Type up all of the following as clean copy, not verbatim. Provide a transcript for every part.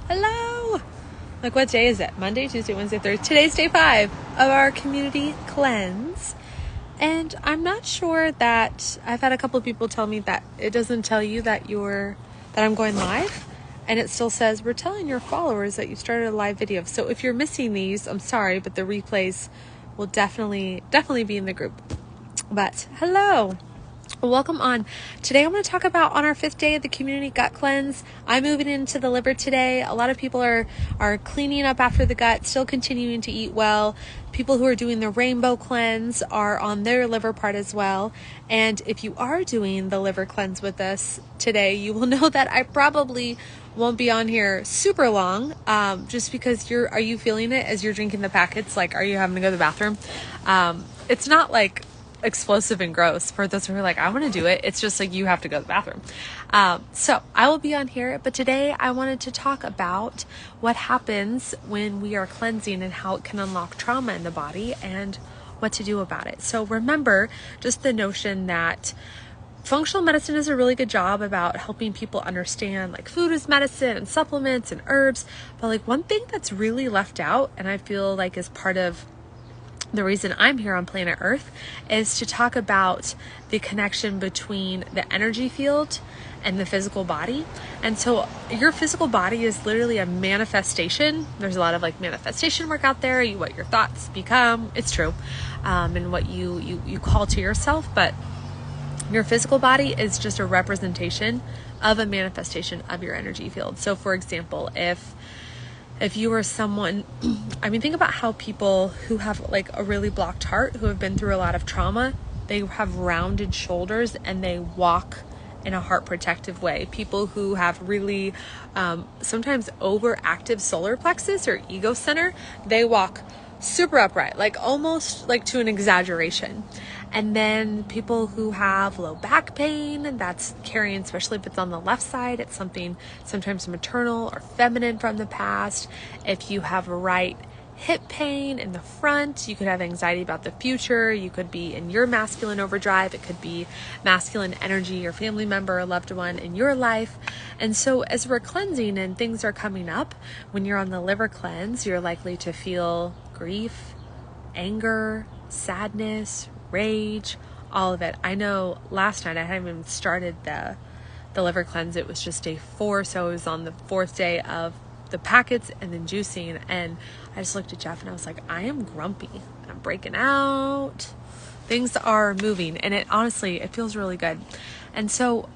Hello. Like, what day is it? Monday, Tuesday, Wednesday, Thursday. Today's day 5 of our community cleanse. And I'm not sure that I've had a couple of people tell me that it doesn't tell you that I'm going live. And it still says, we're telling your followers that you started a live video. So if you're missing these, I'm sorry, but the replays will definitely be in the group. But hello. Welcome on. Today I'm going to talk about on our 5th day of the community gut cleanse. I'm moving into the liver today. A lot of people are cleaning up after the gut, still continuing to eat well. People who are doing the rainbow cleanse are on their liver part as well. And if you are doing the liver cleanse with us today, you will know that I probably won't be on here super long, just because are you feeling it as you're drinking the packets? Like, are you having to go to the bathroom? It's not like explosive and gross for those who are like, I want to do it. It's just like you have to go to the bathroom. So I will be on here, but today I wanted to talk about what happens when we are cleansing and how it can unlock trauma in the body and what to do about it. So remember just the notion that functional medicine does a really good job about helping people understand like food is medicine and supplements and herbs. But like one thing that's really left out, and I feel like is part of the reason I'm here on planet Earth, is to talk about the connection between the energy field and the physical body. And so your physical body is literally a manifestation. There's a lot of like manifestation work out there, what your thoughts become. It's true. And what you call to yourself, but your physical body is just a representation of a manifestation of your energy field. So for example, if you are someone, think about how people who have like a really blocked heart, who have been through a lot of trauma, they have rounded shoulders and they walk in a heart protective way. People who have really, sometimes overactive solar plexus or ego center, they walk super upright, like almost like to an exaggeration. And then people who have low back pain, that's carrying, especially if it's on the left side, it's something sometimes maternal or feminine from the past. If you have right hip pain in the front, you could have anxiety about the future. You could be in your masculine overdrive. It could be masculine energy, your family member or loved one in your life. And so as we're cleansing and things are coming up, when you're on the liver cleanse, you're likely to feel grief, anger, sadness, rage, all of it. I know last night I hadn't even started the liver cleanse. It was just day 4. So it was on the 4th day of the packets and then juicing. And I just looked at Jeff and I was like, I am grumpy. I'm breaking out. Things are moving. And it honestly, it feels really good. And so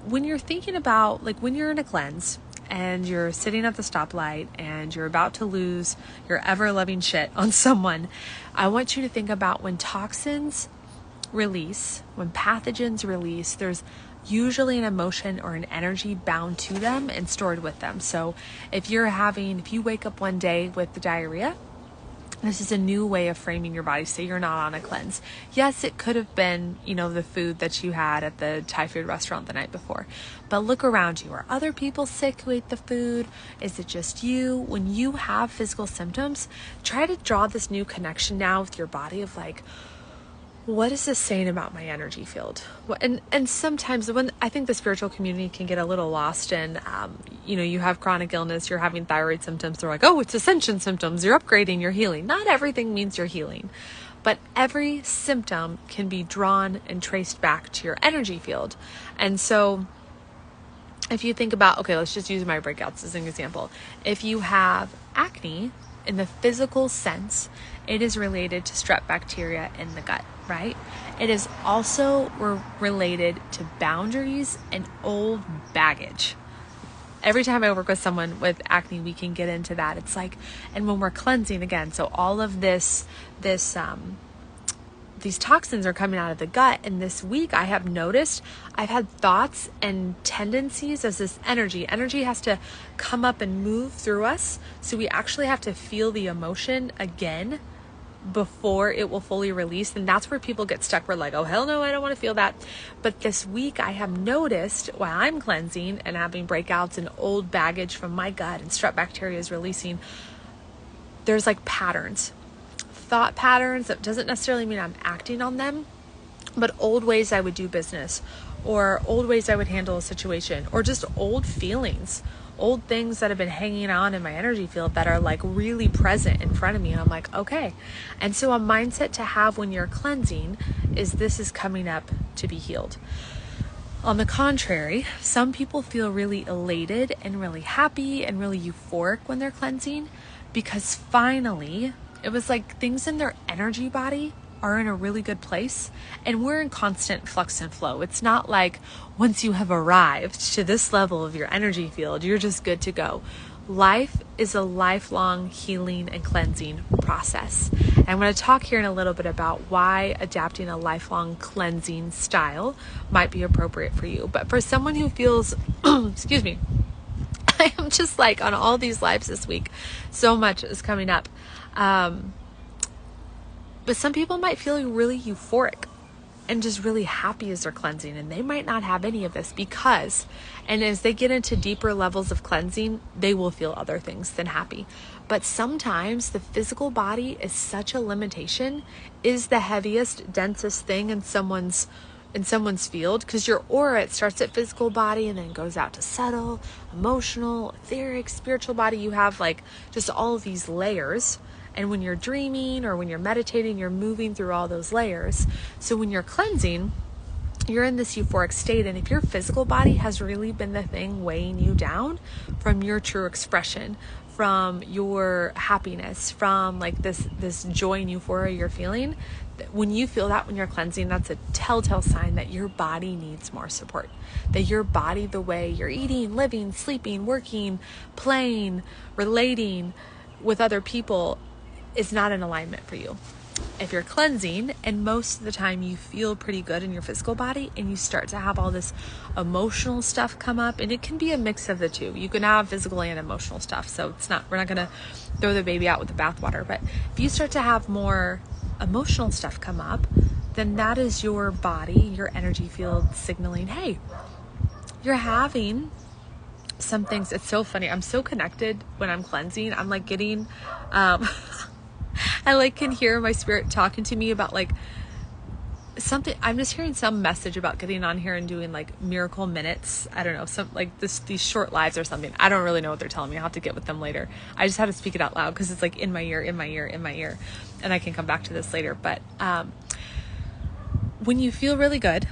when you're thinking about, like when you're in a cleanse and you're sitting at the stoplight and you're about to lose your ever-loving shit on someone, I want you to think about when toxins release, when pathogens release, there's usually an emotion or an energy bound to them and stored with them. So if you wake up one day with the diarrhea, this is a new way of framing your body. Say you're not on a cleanse. Yes, it could have been, the food that you had at the Thai food restaurant the night before. But look around you. Are other people sick who ate the food? Is it just you? When you have physical symptoms, try to draw this new connection now with your body of like, what is this saying about my energy field? And sometimes when I think the spiritual community can get a little lost in, you have chronic illness, you're having thyroid symptoms. They're like, oh, it's ascension symptoms. You're upgrading, you're healing. Not everything means you're healing, but every symptom can be drawn and traced back to your energy field. And so if you think about, okay, let's just use my breakouts as an example. If you have acne in the physical sense, it is related to strep bacteria in the gut, right? It is also related to boundaries and old baggage. Every time I work with someone with acne, we can get into that. It's like, and when we're cleansing again, so all of these toxins are coming out of the gut. And this week I have noticed I've had thoughts and tendencies as this energy has to come up and move through us. So we actually have to feel the emotion again before it will fully release. And that's where people get stuck. We're like, oh, hell no, I don't want to feel that. But this week I have noticed while I'm cleansing and having breakouts and old baggage from my gut and strep bacteria is releasing, there's like patterns, thought patterns. That doesn't necessarily mean I'm acting on them, but old ways I would do business or old ways I would handle a situation or just old feelings old things that have been hanging on in my energy field that are like really present in front of me. And I'm like, okay. And so a mindset to have when you're cleansing is this is coming up to be healed. On the contrary, some people feel really elated and really happy and really euphoric when they're cleansing because finally it was like things in their energy body are in a really good place, and we're in constant flux and flow. It's not like once you have arrived to this level of your energy field, you're just good to go. Life is a lifelong healing and cleansing process. And I'm going to talk here in a little bit about why adapting a lifelong cleansing style might be appropriate for you. But for someone who feels, excuse me, I am just like on all these lives this week, so much is coming up. But some people might feel really euphoric and just really happy as they're cleansing, and they might not have any of this because, and as they get into deeper levels of cleansing, they will feel other things than happy. But sometimes the physical body is such a limitation, is the heaviest, densest thing in someone's field, because your aura, it starts at physical body and then goes out to subtle, emotional, etheric, spiritual body. You have like just all of these layers. And when you're dreaming or when you're meditating, you're moving through all those layers. So when you're cleansing, you're in this euphoric state. And if your physical body has really been the thing weighing you down from your true expression, from your happiness, from like this joy and euphoria you're feeling, when you feel that when you're cleansing, that's a telltale sign that your body needs more support. That your body, the way you're eating, living, sleeping, working, playing, relating with other people, is not in alignment for you. If you're cleansing and most of the time you feel pretty good in your physical body and you start to have all this emotional stuff come up, and it can be a mix of the two. You can have physical and emotional stuff. So we're not going to throw the baby out with the bathwater, but if you start to have more emotional stuff come up, then that is your body, your energy field signaling, hey, you're having some things. It's so funny. I'm so connected when I'm cleansing. I'm like getting, I like can hear my spirit talking to me about like something. I'm just hearing some message about getting on here and doing like miracle minutes. I don't know, some like these short lives or something. I don't really know what they're telling me. I'll have to get with them later. I just had to speak it out loud because it's like in my ear, and I can come back to this later. But when you feel really good,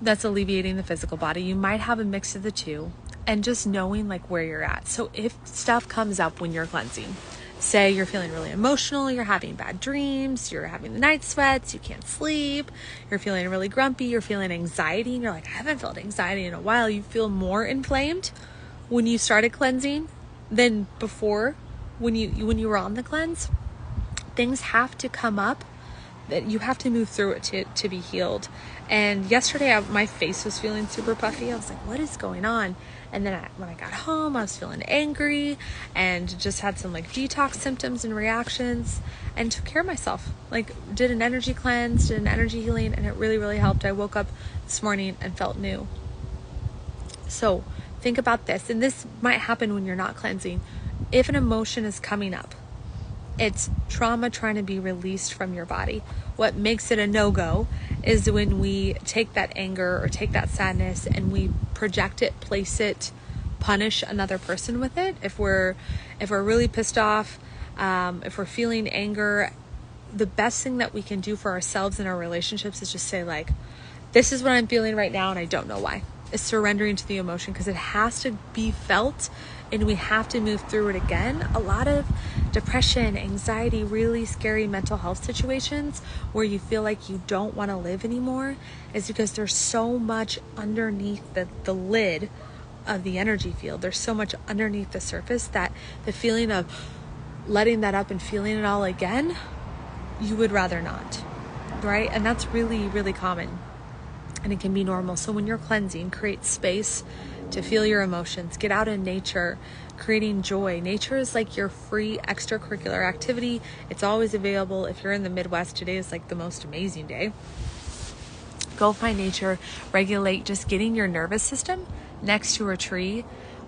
that's alleviating the physical body. You might have a mix of the two, and just knowing like where you're at. So if stuff comes up when you're cleansing, say you're feeling really emotional, you're having bad dreams, you're having the night sweats, you can't sleep, you're feeling really grumpy, you're feeling anxiety, and you're like, I haven't felt anxiety in a while. You feel more inflamed when you started cleansing than before when you were on the cleanse. Things have to come up that you have to move through it to be healed. And yesterday my face was feeling super puffy. I was like, what is going on? And then when I got home, I was feeling angry and just had some like detox symptoms and reactions, and took care of myself. Like did an energy cleanse, did an energy healing, and it really, really helped. I woke up this morning and felt new. So think about this, and this might happen when you're not cleansing. If an emotion is coming up, it's trauma trying to be released from your body. What makes it a no-go is when we take that anger or take that sadness and we project it, place it, punish another person with it. If we're really pissed off, if we're feeling anger, the best thing that we can do for ourselves in our relationships is just say like, this is what I'm feeling right now and I don't know why. It's surrendering to the emotion because it has to be felt and we have to move through it again. A lot of depression, anxiety, really scary mental health situations where you feel like you don't want to live anymore is because there's so much underneath the lid of the energy field. There's so much underneath the surface that the feeling of letting that up and feeling it all again, you would rather not, right? And that's really, really common. And it can be normal. So when you're cleansing, create space to feel your emotions. Get out in nature, creating joy. Nature is like your free extracurricular activity. It's always available. If you're in the Midwest, today is like the most amazing day. Go find nature, regulate. Just getting your nervous system next to a tree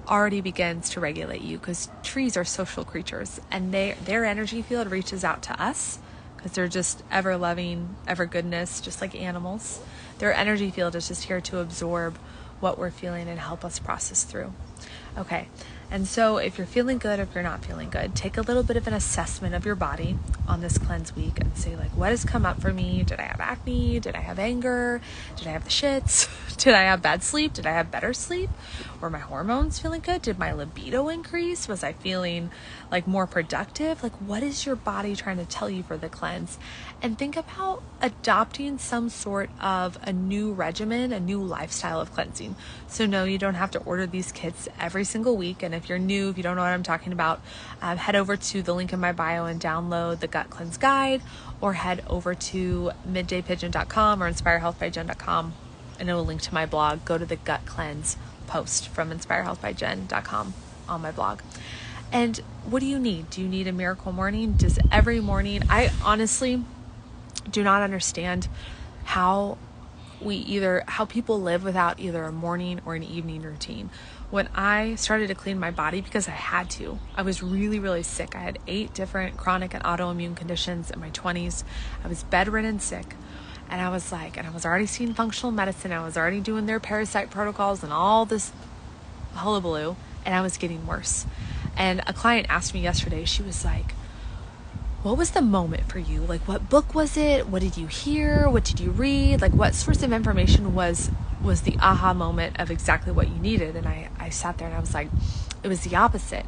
already begins to regulate you, because trees are social creatures and their energy field reaches out to us because they're just ever loving, ever goodness, just like animals. Their energy field is just here to absorb what we're feeling and help us process through. Okay, And so if you're feeling good or if you're not feeling good, take a little bit of an assessment of your body on this cleanse week and say, like, what has come up for me? Did I have acne? Did I have anger? Did I have the shits? Did I have bad sleep? Did I have better sleep? Were my hormones feeling good? Did my libido increase? Was I feeling like more productive? Like, what is your body trying to tell you for the cleanse? And think about adopting some sort of a new regimen, a new lifestyle of cleansing. So no, you don't have to order these kits every single week. And if you're new, if you don't know what I'm talking about, head over to the link in my bio and download the Gut Cleanse Guide, or head over to middaypigeon.com or inspirehealthbyjen.com, and it will link to my blog. Go to the Gut Cleanse post from inspirehealthbyjen.com on my blog. And what do you need? Do you need a miracle morning? Does every morning, I honestly do not understand how people live without either a morning or an evening routine. When I started to clean my body, because I had to, I was really, really sick. I had 8 different chronic and autoimmune conditions in my 20s. I was bedridden sick. And I was already seeing functional medicine. I was already doing their parasite protocols and all this hullabaloo, and I was getting worse. And a client asked me yesterday, she was like, what was the moment for you? Like, what book was it? What did you hear? What did you read? Like, what source of information was the aha moment of exactly what you needed? And I sat there and I was like, it was the opposite.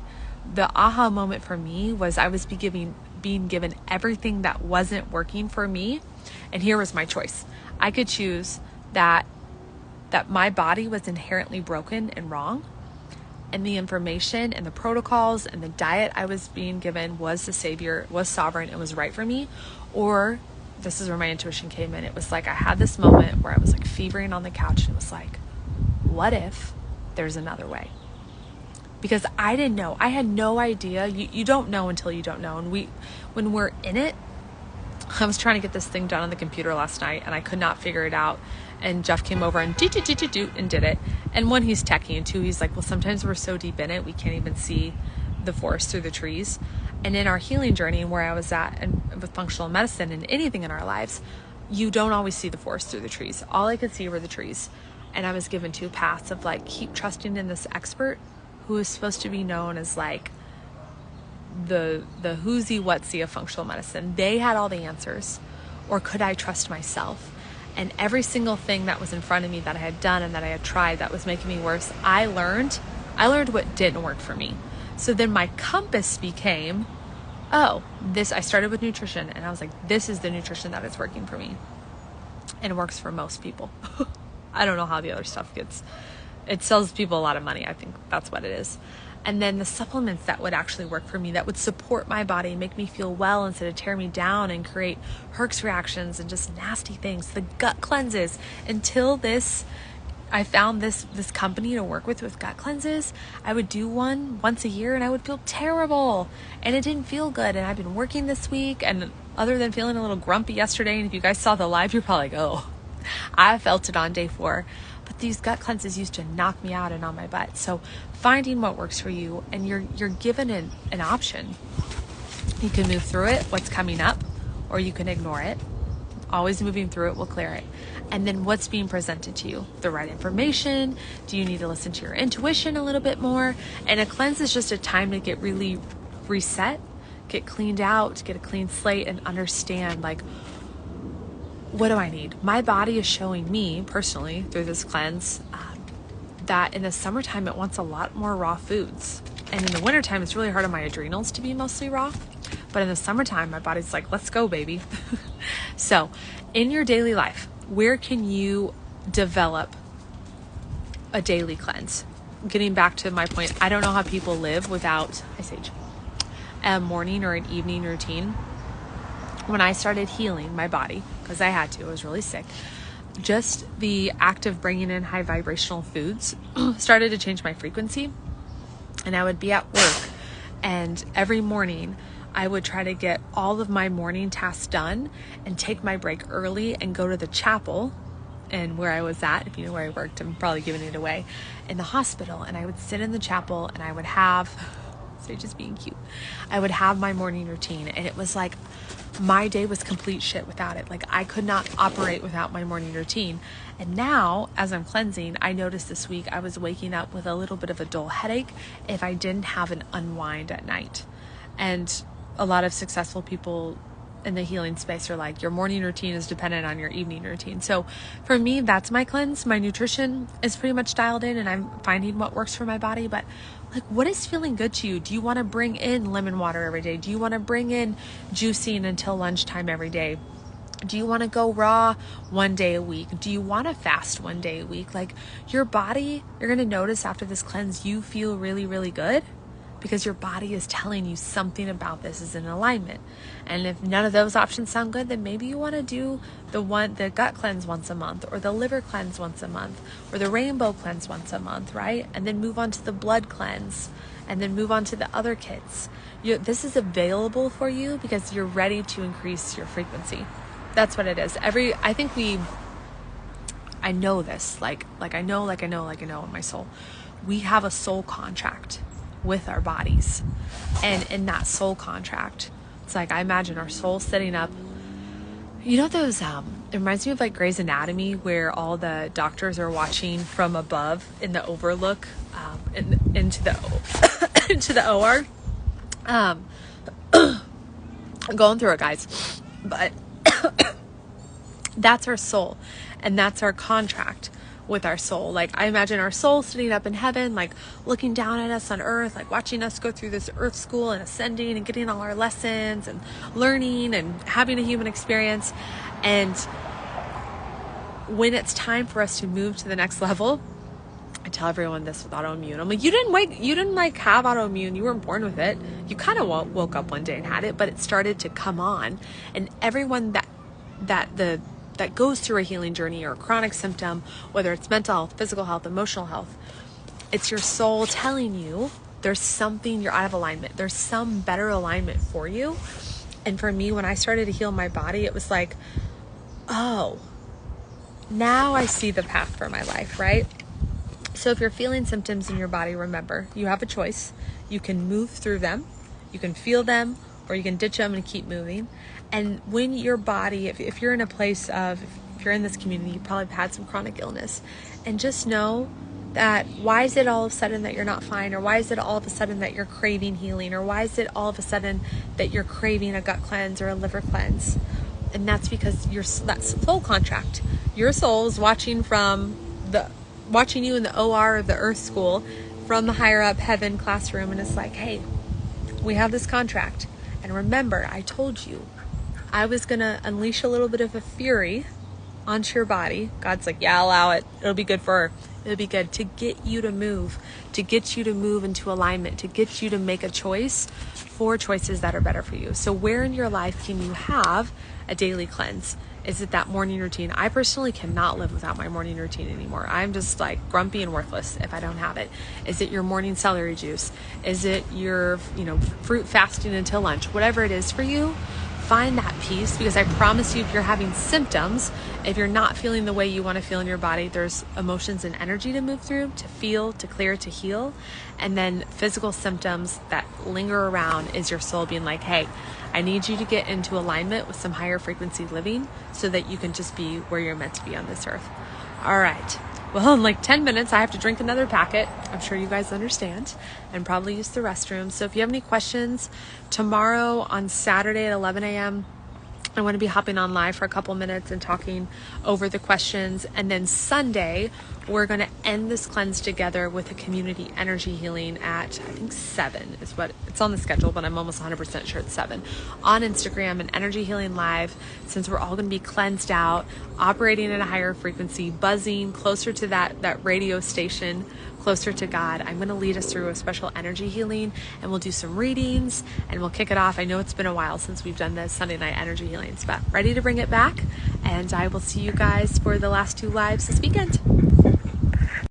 The aha moment for me was I was being given everything that wasn't working for me. And here was my choice. I could choose that my body was inherently broken and wrong, and the information and the protocols and the diet I was being given was the savior, was sovereign, and was right for me. Or this is where my intuition came in. It was like I had this moment where I was like fevering on the couch, and it was like, what if there's another way? Because I didn't know. I had no idea. You don't know until you don't know. And when we're in it, I was trying to get this thing done on the computer last night and I could not figure it out. And Jeff came over and did it. And one, he's techie, and two, he's like, well, sometimes we're so deep in it, we can't even see the forest through the trees. And in our healing journey and where I was at, and with functional medicine and anything in our lives, you don't always see the forest through the trees. All I could see were the trees. And I was given 2 paths of like, keep trusting in this expert who is supposed to be known as like the whoosy whatsy of functional medicine. They had all the answers. Or could I trust myself? And every single thing that was in front of me that I had done and that I had tried that was making me worse, I learned what didn't work for me. So then my compass became, I started with nutrition, and I was like, this is the nutrition that is working for me. And works for most people. I don't know how the other stuff it sells people a lot of money. I think that's what it is. And then the supplements that would actually work for me, that would support my body, make me feel well instead of tear me down and create Herx reactions and just nasty things. The gut cleanses. Until I found this company to work with gut cleanses. I would do one once a year and I would feel terrible and it didn't feel good. And I've been working this week, and other than feeling a little grumpy yesterday, and if you guys saw the live, you're probably like, oh, I felt it on day 4. But these gut cleanses used to knock me out and on my butt. So finding what works for you, and you're given an option. You can move through it, what's coming up, or you can ignore it. Always moving through it will clear it. And then what's being presented to you? The right information? Do you need to listen to your intuition a little bit more? And a cleanse is just a time to get really reset, get cleaned out, get a clean slate, and understand, like, what do I need? My body is showing me personally through this cleanse that in the summertime it wants a lot more raw foods. And in the wintertime it's really hard on my adrenals to be mostly raw. But in the summertime my body's like, let's go, baby. So in your daily life, where can you develop a daily cleanse? Getting back to my point, I don't know how people live without a morning or an evening routine. When I started healing my body, because I had to, I was really sick, just the act of bringing in high vibrational foods started to change my frequency. And I would be at work, and every morning I would try to get all of my morning tasks done and take my break early and go to the chapel. And where I was at, if you know where I worked, I'm probably giving it away, in the hospital. And I would sit in the chapel and I would have They're just being cute. I would have my morning routine, and it was like my day was complete shit without it. Like, I could not operate without my morning routine. And now, as I'm cleansing, I noticed this week I was waking up with a little bit of a dull headache if I didn't have an unwind at night. And a lot of successful people in the healing space are like, your morning routine is dependent on your evening routine. So for me, that's my cleanse. My nutrition is pretty much dialed in, and I'm finding what works for my body. But like, what is feeling good to you? Do you want to bring in lemon water every day? Do you want to bring in juicing until lunchtime every day? Do you want to go raw one day a week? Do you want to fast one day a week? Like, your body, you're going to notice after this cleanse, you feel really, really good, because your body is telling you something about this is in alignment. And if none of those options sound good, then maybe you want to do the gut cleanse once a month, or the liver cleanse once a month, or the rainbow cleanse once a month, right? And then move on to the blood cleanse, and then move on to the other kits. This is available for you because you're ready to increase your frequency. That's what it is. I know this, like I know in my soul. We have a soul contract with our bodies. And in that soul contract, it's like, I imagine our soul sitting up, you know, those, it reminds me of like Grey's Anatomy, where all the doctors are watching from above in the overlook, into the, into the OR. I'm going through it, guys, but that's our soul, and that's our contract with our soul. Like, I imagine our soul sitting up in heaven, like looking down at us on earth, like watching us go through this earth school and ascending and getting all our lessons and learning and having a human experience. And when it's time for us to move to the next level, I tell everyone this with autoimmune. I'm like, you didn't like have autoimmune. You weren't born with it. You kind of woke up one day and had it, but it started to come on. And everyone that goes through a healing journey or a chronic symptom, whether it's mental health, physical health, emotional health, it's your soul telling you there's something, you're out of alignment. There's some better alignment for you. And for me, when I started to heal my body, it was like, oh, now I see the path for my life, right? So if you're feeling symptoms in your body, remember, you have a choice. You can move through them, you can feel them, or you can ditch them and keep moving. And when your body, if you're in a place of, if you're in this community, you probably have had some chronic illness, and just know that, why is it all of a sudden that you're not fine? Or why is it all of a sudden that you're craving healing? Or why is it all of a sudden that you're craving a gut cleanse or a liver cleanse? And that's because that's soul contract. Your soul is watching you in the OR of the earth school from the higher up heaven classroom, and it's like, hey, we have this contract. And remember, I told you I was going to unleash a little bit of a fury onto your body. God's like, yeah, allow it. It'll be good for her. It'll be good to get you to move into alignment, to get you to make a choice for choices that are better for you. So where in your life can you have a daily cleanse? Is it that morning routine? I personally cannot live without my morning routine anymore. I'm just like grumpy and worthless if I don't have it. Is it your morning celery juice? Is it your, fruit fasting until lunch? Whatever it is for you, find that peace, because I promise you, if you're having symptoms, if you're not feeling the way you want to feel in your body, there's emotions and energy to move through, to feel, to clear, to heal. And then physical symptoms that linger around is your soul being like, hey, I need you to get into alignment with some higher frequency living so that you can just be where you're meant to be on this earth. All right. Well, in like 10 minutes, I have to drink another packet. I'm sure you guys understand, and probably use the restroom. So if you have any questions, tomorrow on Saturday at 11 a.m., I want to be hopping on live for a couple minutes and talking over the questions. And then Sunday, we're going to end this cleanse together with a community energy healing at, I think 7 is what it's on the schedule, but I'm almost 100% sure it's 7 on Instagram, and energy healing live, since we're all going to be cleansed out, operating at a higher frequency, buzzing closer to that radio station, closer to God. I'm going to lead us through a special energy healing, and we'll do some readings, and we'll kick it off. I know it's been a while since we've done the Sunday night energy healings, but ready to bring it back. And I will see you guys for the last 2 lives this weekend.